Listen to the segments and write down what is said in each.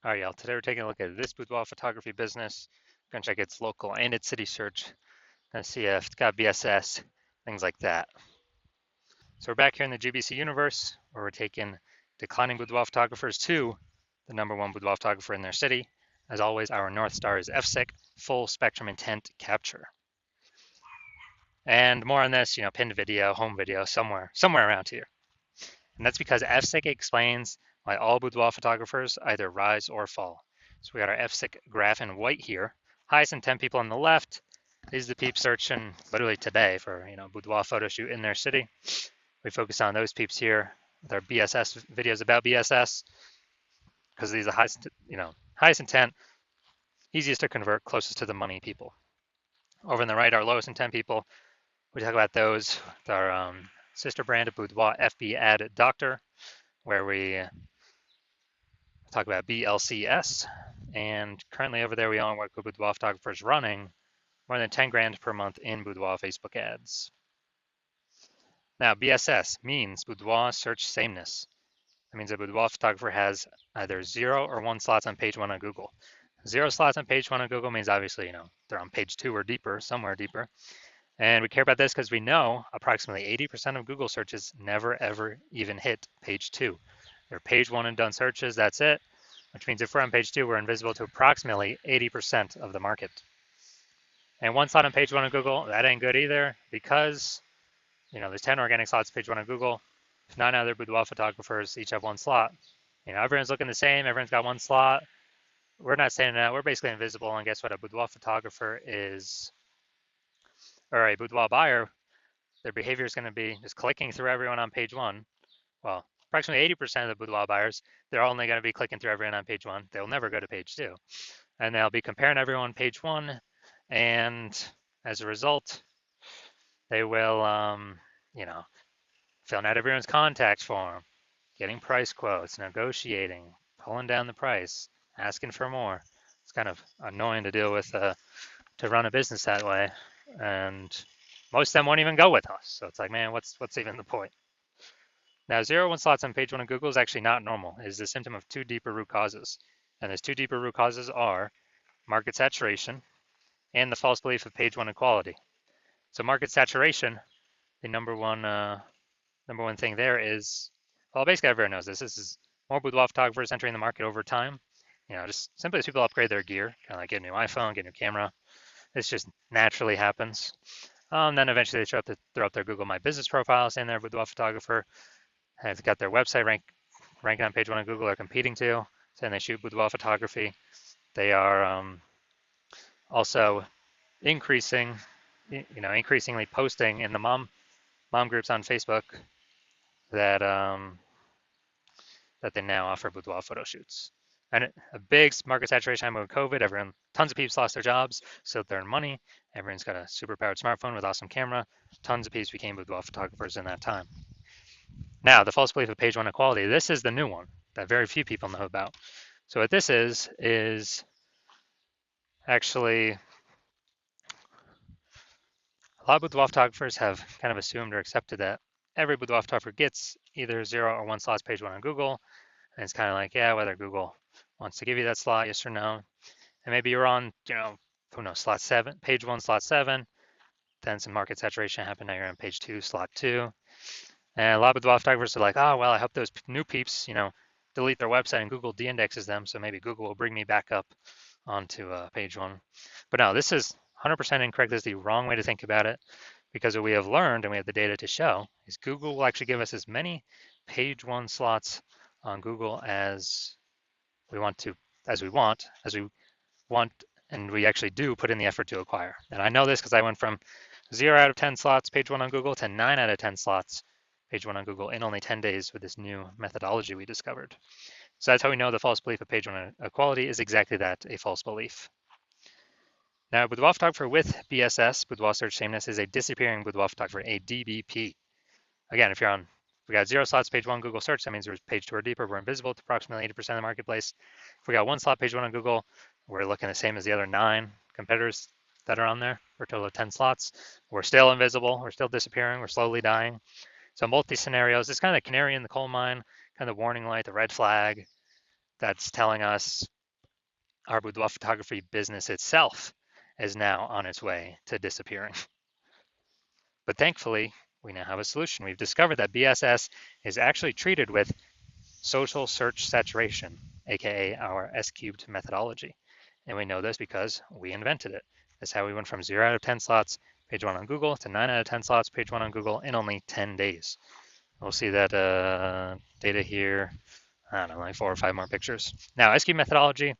All right, y'all. Today we're taking a look at this boudoir photography business. We're gonna check its local and its city search. Gonna see if it's got BSS, things like that. So we're back here in the GBC universe where we're taking declining boudoir photographers to the #1 boudoir photographer in their city. As always, our North Star is FSIC, full spectrum intent capture. And more on this, pinned video, home video, somewhere around here. And that's because FSIC explains why all boudoir photographers either rise or fall. So we got our FSIC graph in white here. Highest intent people on the left. These are the peeps searching literally today for boudoir photo shoot in their city. We focus on those peeps here with our BSS videos about BSS because these are highest intent, easiest to convert, closest to the money people. Over on the right, our lowest intent people. We talk about those with our sister brand of Boudoir FB Ad Doctor, where we talk about BLCS. And currently over there, we only work with boudoir photographers running more than 10 grand per month in boudoir Facebook ads. Now, BSS means boudoir search sameness. That means a boudoir photographer has either 0 or 1 slots on page 1 on Google. 0 slots on page 1 on Google means obviously, they're on page 2 or deeper, somewhere deeper. And we care about this because we know approximately 80% of Google searches never ever even hit page 2. They're page 1 and done searches, that's it. Which means if we're on page 2, we're invisible to approximately 80% of the market. And 1 slot on page 1 of Google, that ain't good either because, there's 10 organic slots page 1 on Google. If 9 other boudoir photographers each have 1 slot, everyone's looking the same, everyone's got 1 slot. We're not saying that, we're basically invisible, and guess what? A boudoir photographer is, or a boudoir buyer, their behavior is going to be just clicking through everyone on page 1. Well, approximately 80% of the boudoir buyers, they're only going to be clicking through everyone on page 1. They'll never go to page 2. And they'll be comparing everyone on page 1. And as a result, they will, filling out everyone's contact form, getting price quotes, negotiating, pulling down the price, asking for more. It's kind of annoying to deal with, to run a business that way. And most of them won't even go with us. So it's like, man, what's even the point? Now, 0 1 slots on page 1 of Google is actually not normal. It is a symptom of 2 deeper root causes. And those 2 deeper root causes are market saturation and the false belief of page 1 equality. So market saturation, the number one thing there is, well, basically everyone knows this. This is more boudoir photographers entering the market over time. Just simply as people upgrade their gear, kind of like get a new iPhone, get a new camera. This just naturally happens. Then eventually they throw up their Google My Business profile saying they're a boudoir photographer. They've got their website ranking on page 1 on Google or competing to, saying they shoot boudoir photography. They are also increasingly posting in the mom groups on Facebook that that they now offer boudoir photo shoots. And a big market saturation time with COVID, tons of people lost their jobs, so they earn money. Everyone's got a super powered smartphone with awesome camera. Tons of people became boudoir photographers in that time. Now, the false belief of page 1 equality, this is the new one that very few people know about. So what this is actually a lot of boudoir photographers have kind of assumed or accepted that every boudoir photographer gets either 0 or 1 slots page 1 on Google. And it's kind of like, yeah, whether Google wants to give you that slot, yes or no. And maybe you're on, who knows, slot 7, page 1, slot 7. Then some market saturation happened. Now you're on page 2, slot 2. And a lot of boudoir photographers are like, oh, well, I hope those new peeps, delete their website and Google de-indexes them. So maybe Google will bring me back up onto page 1. But no, this is 100% incorrect. This is the wrong way to think about it, because what we have learned and we have the data to show is Google will actually give us as many page 1 slots on Google as we want, and we actually do put in the effort to acquire. And I know this because I went from 0 out of 10 slots page 1 on Google to 9 out of 10 slots page 1 on Google in only 10 days with this new methodology we discovered. So that's how we know the false belief of page 1 equality is exactly that, a false belief. Now, boudoir photographer with BSS, boudoir search sameness, is a disappearing boudoir photographer, a DBP. Again, if we got 0 slots page 1 Google search, that means we're page 2 or deeper, we're invisible to approximately 80% of the marketplace. If we got 1 slot page 1 on Google, we're looking the same as the other 9 competitors that are on there for a total of 10 slots. We're still invisible, we're still disappearing, we're slowly dying. So in both these scenarios, it's kind of the canary in the coal mine, kind of the warning light, the red flag, that's telling us our boudoir photography business itself is now on its way to disappearing. But thankfully, we now have a solution. We've discovered that BSS is actually treated with social search saturation, aka our S-cubed methodology. And we know this because we invented it. That's how we went from 0 out of 10 slots, page 1 on Google, to 9 out of 10 slots, page 1 on Google in only 10 days. We'll see that data here, I don't know, like 4 or 5 more pictures. Now, S-cubed methodology,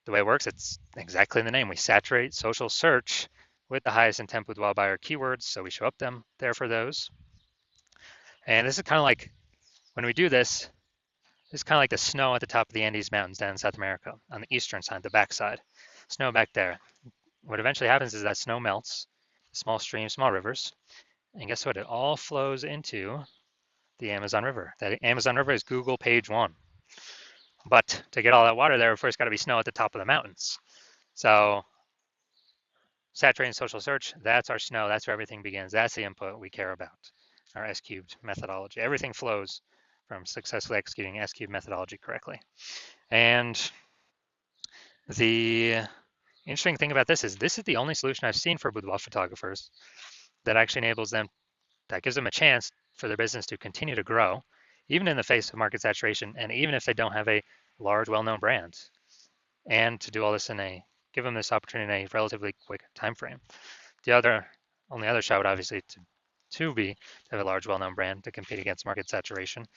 the way it works, it's exactly in the name. We saturate social search with the highest intent boudoir buyer keywords, so we show up them there for those. And this is kind of like, when we do this, it's kind of like the snow at the top of the Andes Mountains down in South America on the eastern side, the backside. Snow back there. What eventually happens is that snow melts, small streams, small rivers, and guess what? It all flows into the Amazon River. That Amazon River is Google page 1. But to get all that water there, first got to be snow at the top of the mountains. So saturating social search, that's our snow. That's where everything begins. That's the input we care about, our S-cubed methodology. Everything flows from successfully executing S-cubed methodology correctly. And the interesting thing about this is the only solution I've seen for boudoir photographers that actually enables them, that gives them a chance for their business to continue to grow, even in the face of market saturation, and even if they don't have a large, well-known brand, and to do all this give them this opportunity in a relatively quick time frame. The only other shot would obviously to have a large, well-known brand to compete against market saturation.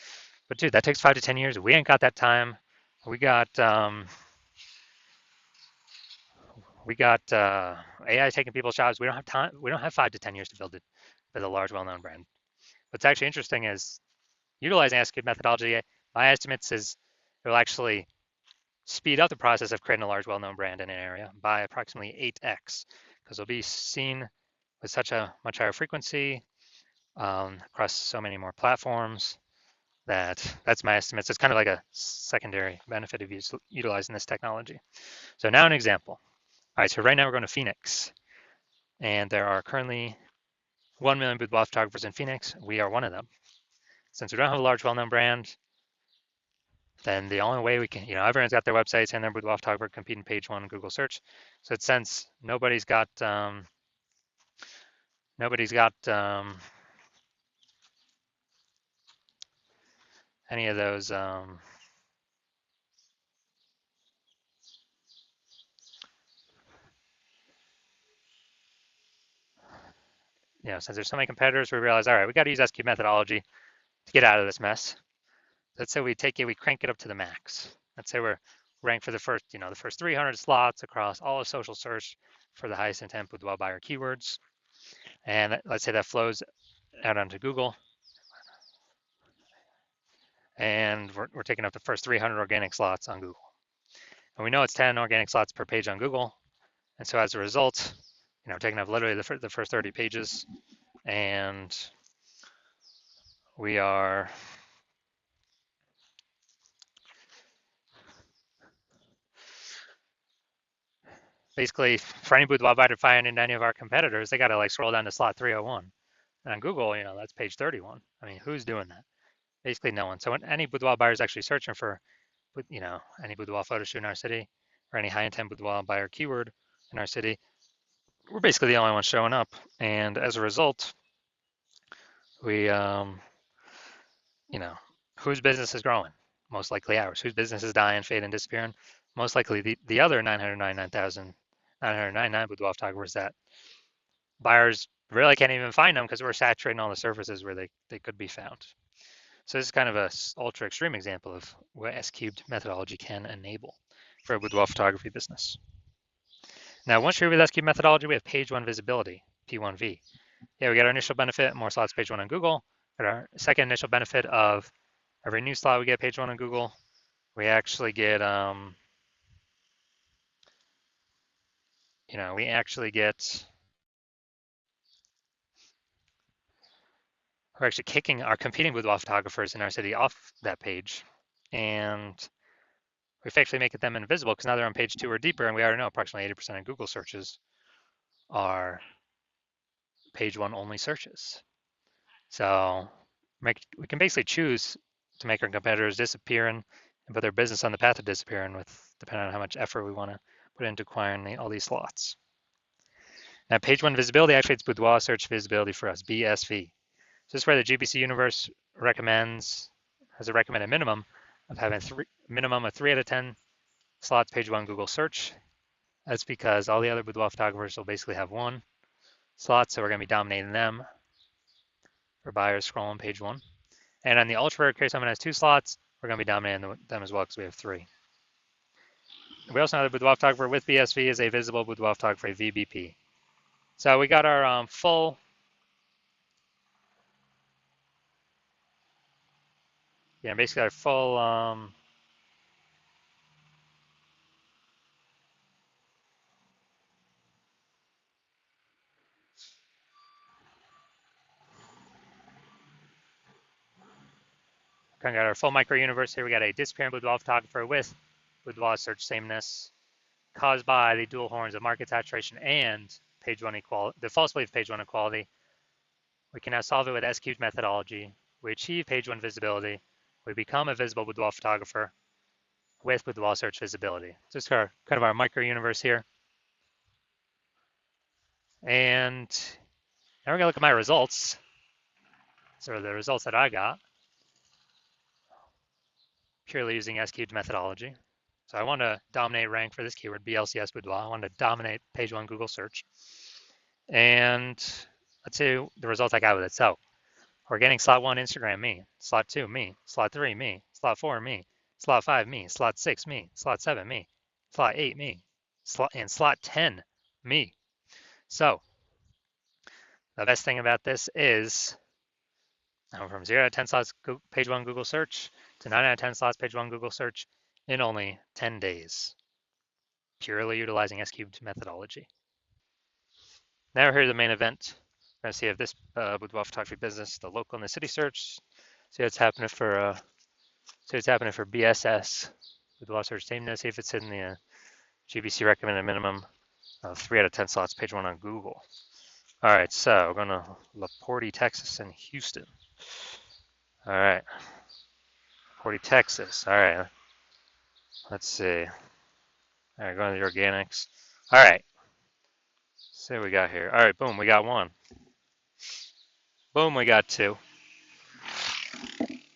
But dude, that takes 5 to 10 years. We ain't got that time. We got AI taking people's jobs. We don't have time. We don't have 5 to 10 years to build a large, well-known brand. What's actually interesting is utilizing S-cubed methodology. My estimates is it will actually speed up the process of creating a large, well-known brand in an area by approximately 8x, because it'll be seen with such a much higher frequency across so many more platforms. That's my estimates. It's kind of like a secondary benefit of utilizing this technology. So now an example. All right, so right now we're going to Phoenix, and there are currently 1 million boudoir photographers in Phoenix. We are one of them. Since we don't have a large, well-known brand, then the only way we can, everyone's got their websites and their boudoir photographer competing page 1 in Google search. So since nobody's got any of those since there's so many competitors, we realize, all right, we got to use S-cubed methodology to get out of this mess. Let's say we crank it up to the max. Let's say we're ranked for the first 300 slots across all of social search for the highest intent boudoir buyer keywords. And let's say that flows out onto Google. And we're taking up the first 300 organic slots on Google. And we know it's 10 organic slots per page on Google. And so as a result, we're taking up literally the first 30 pages. And we are basically, for any boudoir buyer to find in any of our competitors, they got to scroll down to slot 301. And on Google, that's page 31. I mean, who's doing that? Basically no one. So when any boudoir buyer is actually searching for, any boudoir photo shoot in our city or any high intent boudoir buyer keyword in our city, we're basically the only ones showing up. And as a result, we, whose business is growing? Most likely ours. Whose business is dying, fading, disappearing? Most likely the other 999,999 boudoir photographers that buyers really can't even find them because we're saturating all the surfaces where they could be found. So this is kind of a ultra extreme example of what S-cubed methodology can enable for a boudoir photography business. Now, once you're with S-cubed methodology, we have page 1 visibility, P1V. Yeah, we get our initial benefit, more slots page 1 on Google. Got our second initial benefit of every new slot we get page 1 on Google. We actually get, we're actually kicking our competing boudoir photographers in our city off that page, and we effectively make them invisible because now they're on page 2 or deeper, and we already know approximately 80% of Google searches are page 1 only searches. So we can basically choose to make our competitors disappear and put their business on the path of disappearing with depending on how much effort we want to put into acquiring all these slots. Now, page one visibility activates Boudoir search visibility for us, BSV. So this is where the GBC universe has a recommended minimum of having minimum of 3 out of 10 slots page one Google search. That's because all the other boudoir photographers will basically have 1 slot, so we're going to be dominating them for buyers scrolling page 1. And on the ultra rare case, someone has 2 slots, we're going to be dominating them as well because we have 3. We also know the boudoir photographer with BSV is a visible boudoir photographer, VBP. So we got our full basically our full kind of got our full micro universe here. We got a disappearing boudoir photographer with boudoir search sameness caused by the dual horns of market saturation and page one equality, the false belief page one equality. We can now solve it with S-cubed methodology. We achieve page one visibility. We become a visible boudoir photographer with boudoir search visibility. Just kind of our micro universe here. And now we're gonna look at my results. So the results that I got purely using S-cubed methodology. So I want to dominate rank for this keyword, BLCS boudoir. I want to dominate page one Google search. And let's see the results I got with it. So we're getting slot 1, Instagram, me. Slot 2, me. Slot 3, me. Slot 4, me. Slot 5, me. Slot 6, me. Slot 7, me. Slot 8, me. And slot 10, me. So the best thing about this is from 0 out of 10 slots page 1 Google search to 9 out of 10 slots page 1 Google search in only 10 days, purely utilizing S-cubed methodology. Now here's the main event. We're going to see if this boudoir photography business, the local and the city search, see what's happening for BSS, boudoir search sameness, see if it's in the GBC recommended minimum of 3 out of 10 slots page 1 on Google. All right, so we're going to LaPorte, Texas, and Houston. All right, LaPorte, Texas. All right, let's see. All right, going to the organics. All right, see what we got here. All right, boom, we got 1. Boom, we got 2.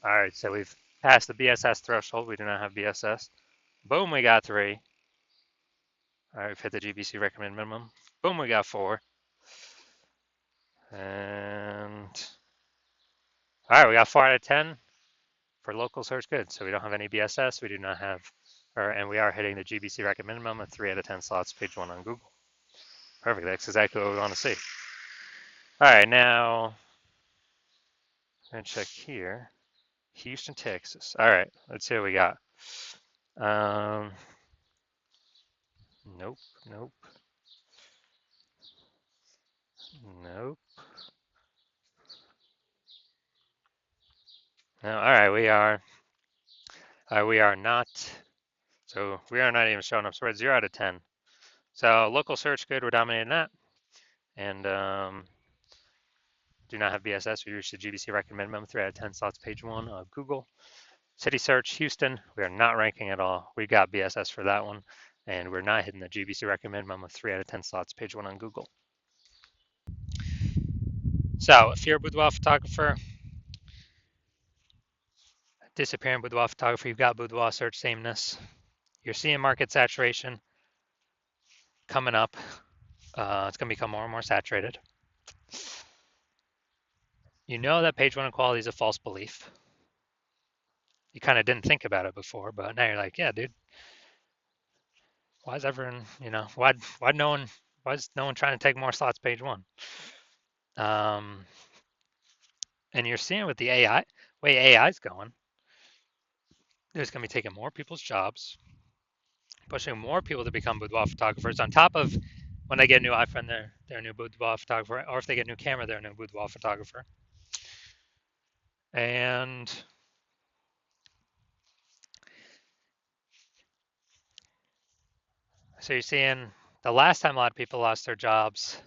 All right, so we've passed the BSS threshold. We do not have BSS. Boom, we got 3. All right, we've hit the GBC recommended minimum. Boom, we got 4. And all right, we got 4 out of 10 for local search. Good. So we don't have any BSS. We do not have, and we are hitting the GBC recommended minimum of 3 out of 10 slots, page 1 on Google. Perfect. That's exactly what we want to see. All right, now I'm gonna check here. Houston, Texas. All right, let's see what we got. Nope, nope, nope. No, all right, we are not. So we are not even showing up. So we're at 0 out of 10. So local search, good. We're dominating that, and do not have BSS. We reached the GBC recommended minimum 3 out of 10 slots, page 1 of Google. City search, Houston. We are not ranking at all. We got BSS for that one, and we're not hitting the GBC recommended minimum of 3 out of 10 slots, page 1 on Google. So if you're a boudoir photographer, disappearing boudoir photographer, you've got boudoir search sameness. You're seeing market saturation coming up. It's going to become more and more saturated. You know that page 1 equality is a false belief. You kind of didn't think about it before, but now you're like, yeah, dude. Why is everyone, why is no one trying to take more slots page 1? And you're seeing with the way AI is going, there's going to be taking more people's jobs, pushing more people to become boudoir photographers. On top of when they get a new iPhone, they're a new boudoir photographer, or if they get a new camera, they're a new boudoir photographer. And so you're seeing the last time a lot of people lost their jobs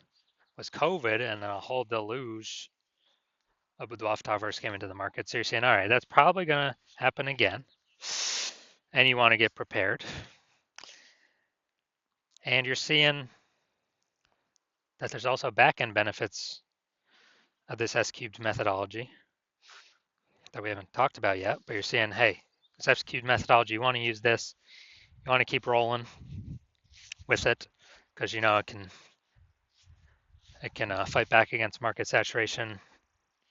was COVID, and a whole deluge of boudoir photographers came into the market. So you're saying, all right, that's probably going to happen again. and you want to get prepared. And you're seeing that there's also back-end benefits of this S-cubed methodology that we haven't talked about yet, but you're seeing, hey, this S-cubed methodology, you want to use this, you want to keep rolling with it because you know it can fight back against market saturation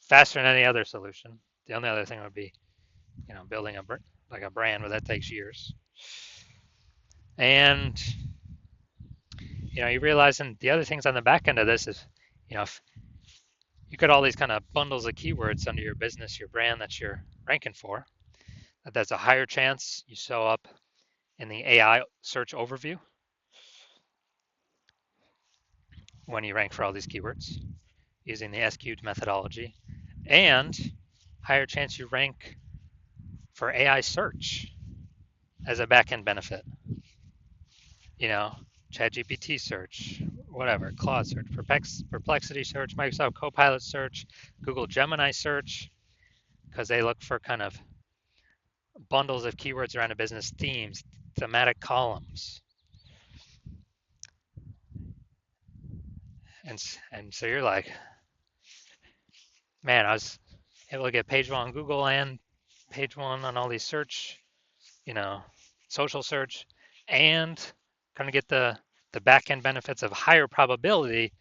faster than any other solution. The only other thing would be, building a brand, but that takes years. And you realize, and the other things on the back end of this is, if you got all these kind of bundles of keywords under your business, your brand that you're ranking for, that's a higher chance you show up in the AI search overview when you rank for all these keywords using the S-cubed methodology, and higher chance you rank for AI search as a back-end benefit. ChatGPT search, whatever, Claude search, Perplexity search, Microsoft Copilot search, Google Gemini search, because they look for kind of bundles of keywords around a business, themes, thematic columns. And so you're like, man, I was able to get page one on Google and page one on all these search, social search, and kind of get the back end benefits of higher probability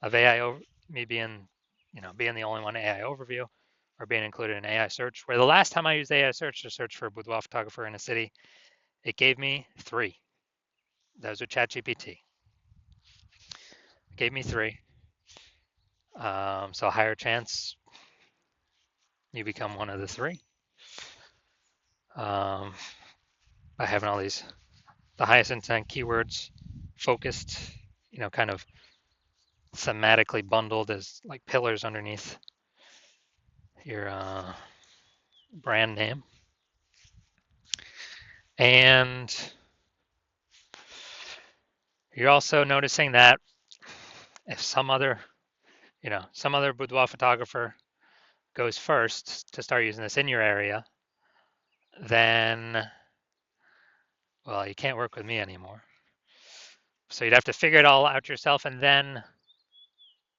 of AI me being the only one AI overview or being included in AI search. Where the last time I used AI search to search for a boudoir photographer in a city, it gave me 3. Those are ChatGPT. It gave me 3. So a higher chance you become one of the 3 by having all these the highest intent keywords focused, kind of thematically bundled as like pillars underneath your brand name. And you're also noticing that if some other boudoir photographer goes first to start using this in your area, then, well, you can't work with me anymore. So you'd have to figure it all out yourself and then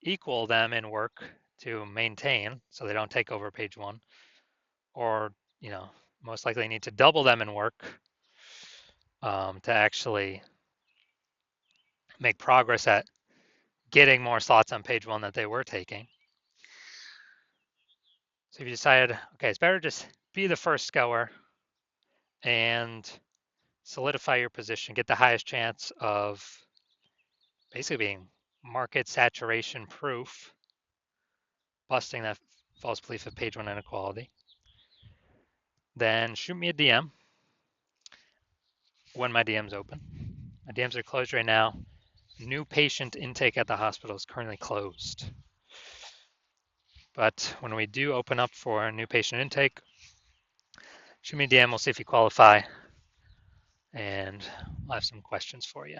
equal them in work to maintain so they don't take over page one, or, most likely need to double them in work to actually make progress at getting more slots on page one that they were taking. So if you decided, okay, it's better just be the first goer and solidify your position, get the highest chance of basically being market saturation proof, busting that false belief of page one inequality, then shoot me a DM when my DM's open. My DMs are closed right now. New patient intake at the hospital is currently closed. But when we do open up for a new patient intake, shoot me a DM, we'll see if you qualify, and I'll have some questions for you.